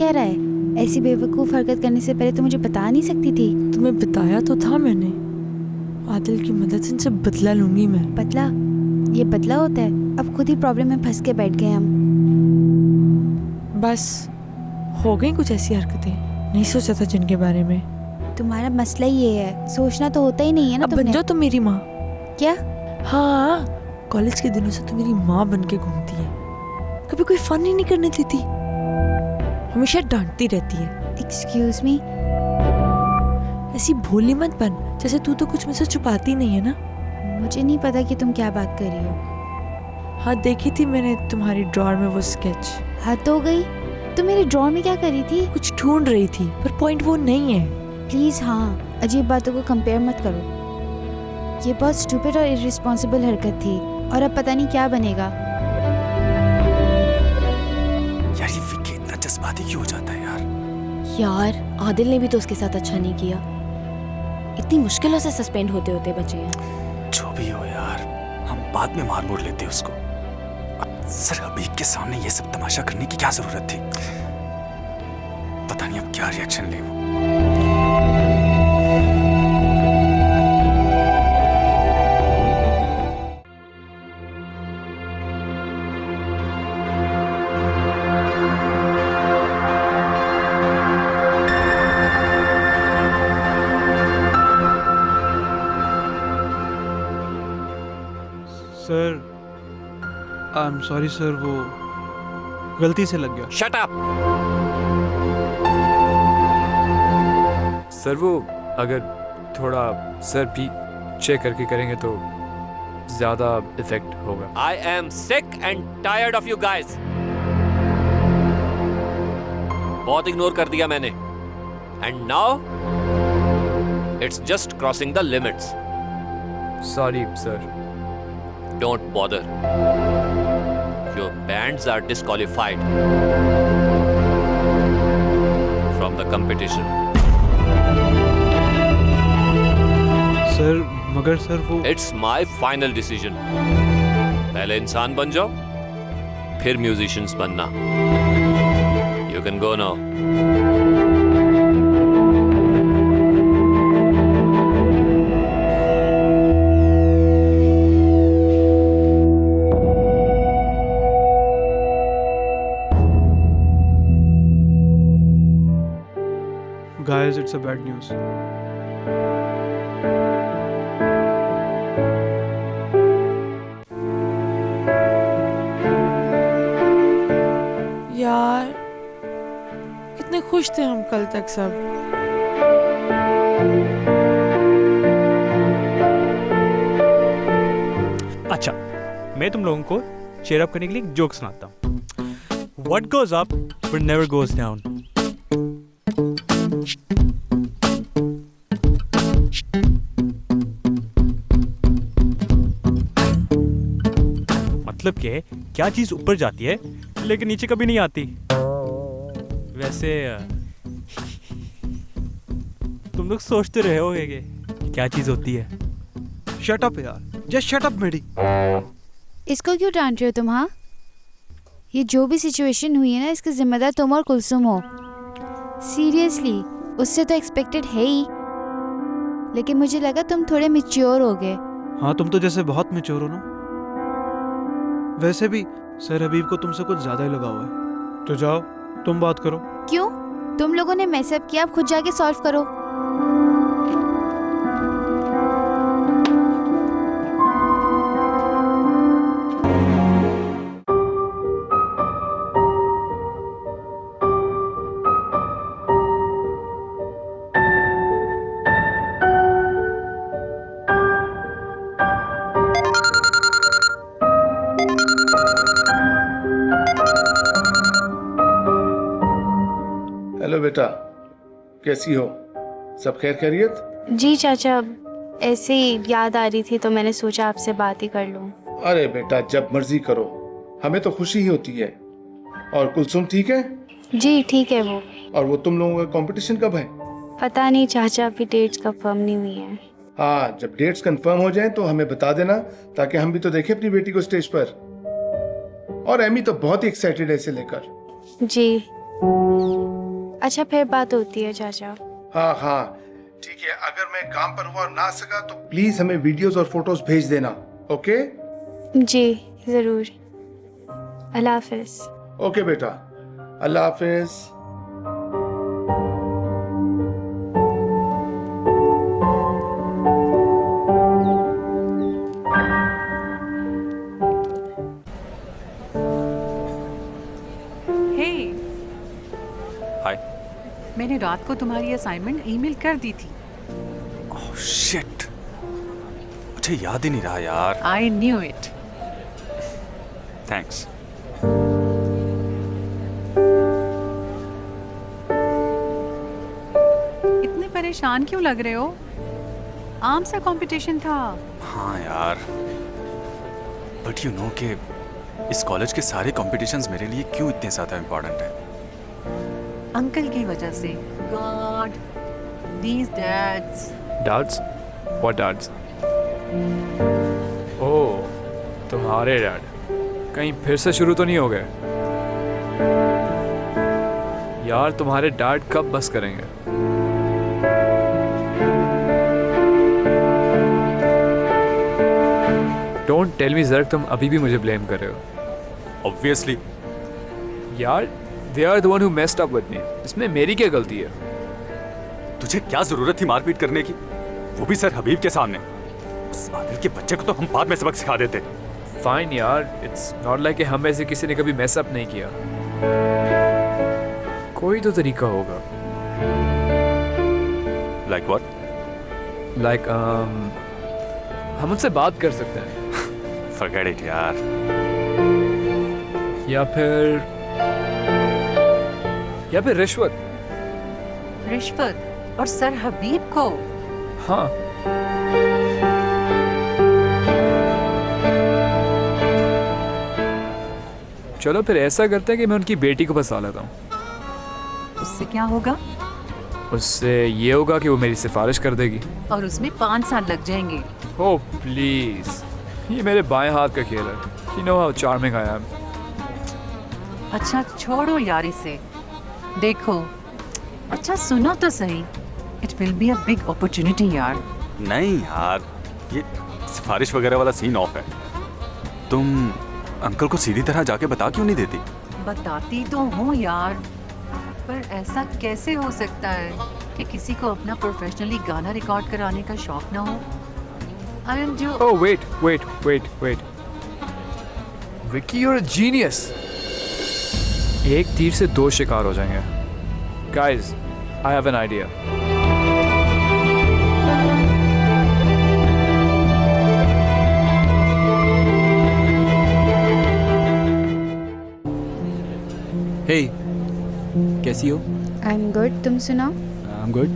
कह रहा है? ऐसी बेवकूफ़ हरकत करने से पहले तो मुझे बता नहीं सकती थी? तुम्हें बताया तो था मैंने। आदिल की मदद से इनसे बदला लूंगी मैं। बदला? ये बदला होता है? अब खुद ही प्रॉब्लम में फंस के बैठ गए हम। बस हो गई कुछ ऐसी हरकतें नहीं सोचा था जिनके बारे में। तुम्हारा मसला ही ये है, सोचना तो होता ही नहीं है ना। अब बन जाओ तुम मेरी माँ। क्या? हाँ, कॉलेज के दिनों से तो मेरी माँ बन के घूमती है। कभी कोई फन ही नहीं करने देती, हमेशा डांटती रहती है। Excuse me? ऐसी भोली मत बन, जैसे तू तो कुछ मुझसे छुपाती नहीं है ना। मुझे नहीं पता कि तुम क्या बात कर रही हो। हाँ, देखी थी मैंने तुम्हारी ड्रॉअर में वो स्केच। हद हो गई, तुम मेरे ड्रॉअर में क्या कर रही थी? कुछ ढूंढ रही थी, पर पॉइंट वो नहीं है। प्लीज हाँ, अजीब बातों को कंपेयर मत करो। ये बहुत स्टूपिड और इररिस्पॉन्सिबल हरकत थी, और अब पता नहीं क्या बनेगा। यार ये विक्की इतना जज्बाती क्यों हो जाता है यार? यार आदिल ने भी तो उसके साथ अच्छा नहीं किया, इतनी मुश्किलों से सस्पेंड होते होते बचे हैं। जो भी हो यार, हम बाद में मार मोड़ लेते उसको। सर हबीब के सामने ये सब तमाशा करने की क्या जरूरत थी? पता नहीं अब क्या रिएक्शन ले वो। Sir I am sorry sir, वो गलती से लग गया। Shut up. सर वो अगर थोड़ा सर भी चेक करके करेंगे तो ज्यादा इफेक्ट होगा। I am sick and tired of you guys. बहुत इग्नोर कर दिया मैंने, and now it's just crossing the limits. Sorry sir. Don't bother. Your bands are disqualified from the competition. Sir मगर सर वो It's my final decision. पहले इंसान बन जाओ, फिर म्यूजिशियंस बनना। You can go now. guys, it's a bad news. यार कितने खुश थे हम कल तक सब। अच्छा, मैं तुम लोगों को cheer up करने के लिए एक जोक सुनाता हूँ। What goes up but never goes down. मतलब कि क्या चीज ऊपर जाती है लेकिन नीचे कभी नहीं आती। वैसे तुम लोग सोचते रहे होगे कि क्या चीज होती है। शट अप यार, जस्ट शट अप मेडी। इसको क्यों डांट रहे हो तुम? हाँ, ये जो भी सिचुएशन हुई है ना, इसके जिम्मेदार तुम और कुलसुम हो। सीरियसली, उससे तो एक्सपेक्टेड है ही, लेकिन मुझे लगा तुम थोड़े मैच्योर हो गए। हाँ, तुम तो जैसे बहुत मैच्योर हो ना। वैसे भी सर हबीब को तुमसे कुछ ज्यादा ही लगाव है, तो जाओ तुम बात करो। क्यों? तुम लोगों ने मैसअप किया, अब खुद जाके सॉल्व करो। हेलो बेटा, कैसी हो? सब खैर खैरियत? जी चाचा, ऐसे ही याद आ रही थी तो मैंने सोचा आपसे बात ही कर लूं। अरे बेटा, जब मर्जी करो, हमें तो खुशी ही होती है। और कुलसुम ठीक है? जी ठीक है वो। और वो तुम लोगों का कंपटीशन कब है? पता नहीं चाचा, अभी डेट्स कंफर्म नहीं हुई है। हाँ, जब डेट्स कंफर्म हो जाएं तो हमें बता देना, ताकि हम भी तो देखें अपनी बेटी को स्टेज पर। और एमी तो बहुत ही एक्साइटेड है इसे लेकर। जी अच्छा फिर बात होती है चाचा। हाँ हाँ ठीक है, अगर मैं काम पर हुआ और ना सका तो प्लीज हमें वीडियोस और फोटोज भेज देना। ओके जी ज़रूर। अल्लाह हाफिज़। ओके बेटा, अल्लाह हाफिज। हे, हाय। मैंने रात को तुम्हारी असाइनमेंट ईमेल कर दी थी। ओह शिट, मुझे याद ही नहीं रहा यार। I knew it. थैंक्स। इतने परेशान क्यों लग रहे हो? आम सा कंपटीशन था। हाँ यार, बट यू नो कि इस कॉलेज के सारे कॉम्पिटिशन्स मेरे लिए क्यों इतने ज़्यादा इम्पोर्टेंट हैं? अंकल की वजह से। God, these dads. Dads? What dads? Oh, तुम्हारे डैड कहीं फिर से शुरू तो नहीं हो गए? यार तुम्हारे डैड कब बस करेंगे? डोंट टेल मी ज़र्क, तुम अभी भी मुझे ब्लेम कर रहे हो। ऑब्वियसली यार they are the one who messed up with me, इसमें मेरी क्या गलती है? तुझे क्या जरूरत थी मारपीट करने की, वो भी सर हबीब के सामने? उस आदिल के बच्चे को तो हम बाद में सबक सिखा देते। फाइन यार, इट्स नॉट लाइक कि हम में से किसी ने कभी मेस अप नहीं किया। कोई तो तरीका होगा। Like what? लाइक हम उनसे बात कर सकते हैं। फॉरगेट इट यार। या फिर रिश्वत। रिश्वत और सर हबीब को? हाँ। चलो फिर ऐसा करते हैं कि मैं उनकी बेटी को फंसा लेता हूँ। उससे क्या होगा? उससे ये होगा कि वो मेरी सिफारिश कर देगी। और उसमें 5 साल लग जाएंगे। ओह प्लीज, ये मेरे बाएं हाथ का खेल है। You know how charming I am. अच्छा छोड़ो यार इसे। देखो, अच्छा सुनो तो सही। It will be a big opportunity यार। नहीं यार, ये सिफारिश वगैरह वाला सीन ऑफ है। तुम अंकल को सीधी तरह जाके बता क्यों नहीं देती? बताती तो हूँ यार, पर ऐसा कैसे हो सकता है कि किसी को अपना प्रोफेशनली गाना रिकॉर्ड कराने का शौक ना हो? आई एम जो Oh wait. Vicky, you're a genius. एक तीर से 2 शिकार हो जाएंगे। Guys, I have an idea. Hey, कैसी हो? आई एम गुड, तुम सुनाओ। I'm good.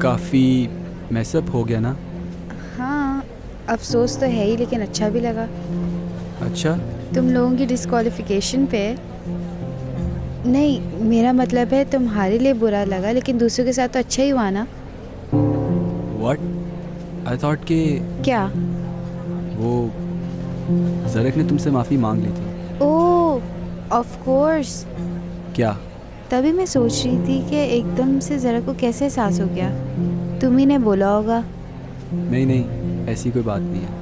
काफ़ी मैसअप हो गया ना? हाँ, अफसोस तो है ही, लेकिन अच्छा भी लगा। अच्छा, तुम लोगों की डिस्क्वालिफिकेशन पे। नहीं, मेरा मतलब है तुम्हारे लिए बुरा लगा, लेकिन दूसरों के साथ तो अच्छा ही हुआ ना। what? I thought कि क्या? वो ज़रक ने तुमसे माफ़ी मांग ली थी। ओह, ऑफ कोर्स। क्या? तभी मैं सोच रही थी कि एकदम से ज़रा को कैसे एहसास हो गया। तुम ही ने बोला होगा। नहीं, ऐसी कोई बात नहीं है।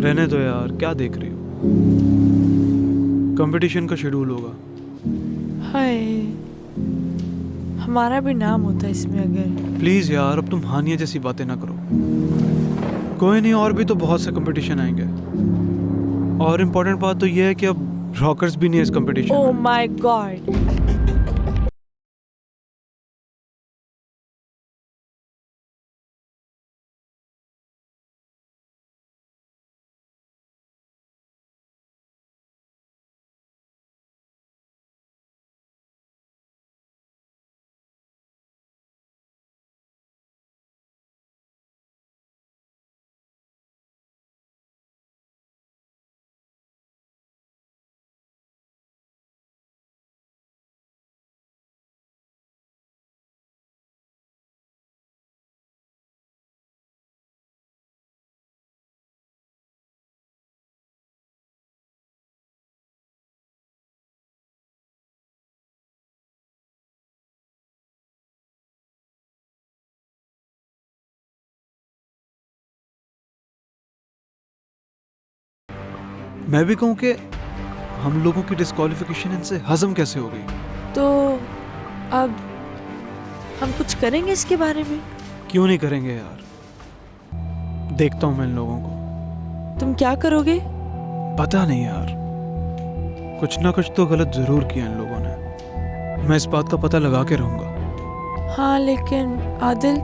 रहने दो यार, क्या देख रही हो? कंपटीशन का शेड्यूल होगा। हाय, हमारा भी नाम होता है इसमें अगर। प्लीज यार, अब तुम हानिया जैसी बातें ना करो। कोई नहीं, और भी तो बहुत से कंपटीशन आएंगे। और इम्पोर्टेंट बात तो ये है कि अब रॉकर्स भी नहीं है इस कंपटीशन ओह में। My God. मैं भी कहूँ कि हम लोगों की डिस्क्वालिफिकेशन इनसे हजम कैसे हो गई? तो अब हम कुछ करेंगे इसके बारे में? क्यों नहीं करेंगे यार, देखता हूँ मैं इन लोगों को। तुम क्या करोगे? पता नहीं यार, कुछ ना कुछ तो गलत जरूर किया इन लोगों ने। मैं इस बात का पता लगा के रहूंगा। हाँ लेकिन आदिल,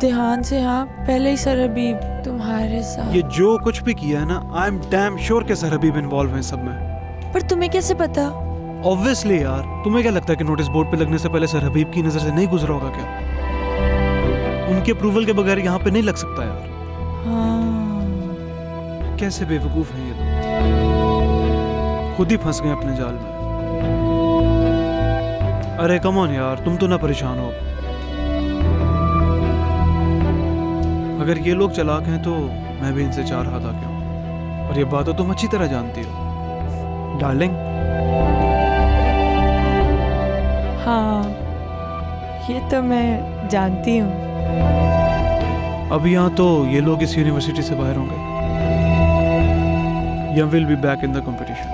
ध्यान से, हाँ पहले ही सर हबीब तुम्हारे साथ। ये जो कुछ भी किया है ना, आई एम डैम श्योर के सर हबीब इन्वॉल्व हैं सब में। पर तुम्हें कैसे पता? ऑब्वियसली यार, तुम्हें क्या लगता है कि नोटिस बोर्ड पे लगने से पहले सर हबीब की नजर से नहीं गुजरा होगा क्या? उनके अप्रूवल के बगैर यहाँ पे नहीं लग सकता यार। हाँ। कैसे बेवकूफ हैं ये लोग, खुद ही फंस गए अपने जाल में। अरे कम ऑन यार, तुम तो ना परेशान हो। अगर ये लोग चालाक हैं तो मैं भी इनसे 4 हाथ आके हूँ, और ये बात तो तुम अच्छी तरह जानती हो डार्लिंग। हाँ ये तो मैं जानती हूँ। अब यहाँ तो ये लोग इस यूनिवर्सिटी से बाहर होंगे, या will be back in the competition.